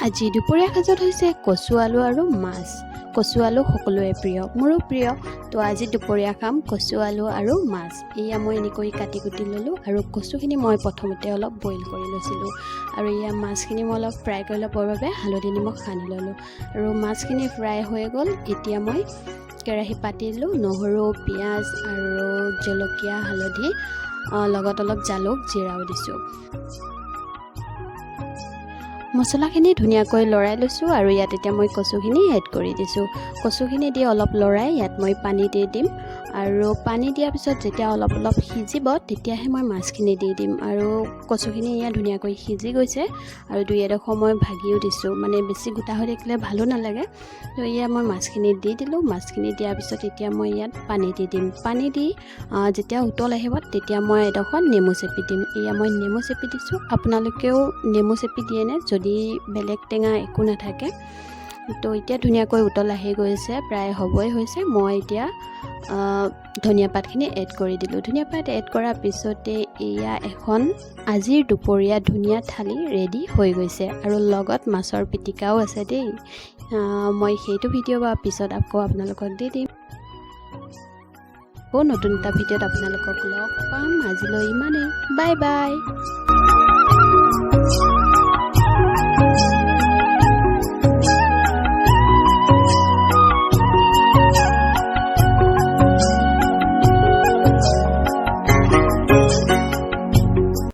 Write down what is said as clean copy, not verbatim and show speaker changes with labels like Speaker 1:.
Speaker 1: আজি দুপৰীয়া সাজত হৈছে কচু আলু আৰু মাছ। কচু আলু সকলোৱে প্ৰিয়, মোৰো প্ৰিয়। তো আজি দুপৰীয়া খাম কচু আলু আৰু মাছ। এয়া মই এনেকৈ কাটি কুটি ল'লোঁ আৰু কচুখিনি মই প্ৰথমতে অলপ বইল কৰি লৈছিলোঁ আৰু এয়া মাছখিনি মই অলপ ফ্ৰাই কৰি ল'বৰ বাবে হালধি নিমখ সানি ল'লোঁ আৰু মাছখিনি ফ্ৰাই হৈ গ'ল। এতিয়া মই কেৰাহী পাতিলোঁ, নহৰু, পিঁয়াজ আৰু জলকীয়া, হালধি লগত অলপ জালুক, জিৰাও দিছোঁ। মছলাখিনি ধুনীয়াকৈ লৰাই লৈছোঁ আৰু ইয়াত এতিয়া মই কচুখিনি এড কৰি দিছোঁ। কচুখিনি দি অলপ লৰাই ইয়াত মই পানী দি দিম আৰু পানী দিয়াৰ পিছত যেতিয়া অলপ অলপ সিজিব তেতিয়াহে মই মাছখিনি দি দিম আৰু কচুখিনি ইয়াত ধুনীয়াকৈ সিজি গৈছে আৰু দুই এডোখৰ মই ভাগিও দিছোঁ, মানে বেছি গোটা হৈ থাকিলে ভালো নালাগে। তো এয়া মই মাছখিনি দি দিলোঁ। মাছখিনি দিয়াৰ পিছত এতিয়া মই ইয়াত পানী দি দিম। পানী দি যেতিয়া উতল আহিব তেতিয়া মই এডোখৰ নেমু চেপি দিম। এয়া মই নেমু চেপি দিছোঁ, আপোনালোকেও নেমু চেপি দিয়েনে যদি বেলেগ টেঙা একো নাথাকে। তো এতিয়া ধুনীয়াকৈ উতল আহি গৈছে, প্ৰায় হ'বই হৈছে। মই এতিয়া ধনিয়া পাতখিনি এড কৰি দিলোঁ। ধনিয়া পাত এড কৰাৰ পিছতে এয়া এখন আজিৰ দুপৰীয়া ধুনীয়া থালি ৰেডি হৈ গৈছে আৰু লগত মাছৰ পিটিকাও আছে দেই। মই সেইটো ভিডিঅ' বা পিছত আকৌ আপোনালোকক দি দিম। আকৌ নতুন এটা ভিডিঅ'ত আপোনালোকক লগ পাম। আজিলৈ ইমানেই, বাই বাই।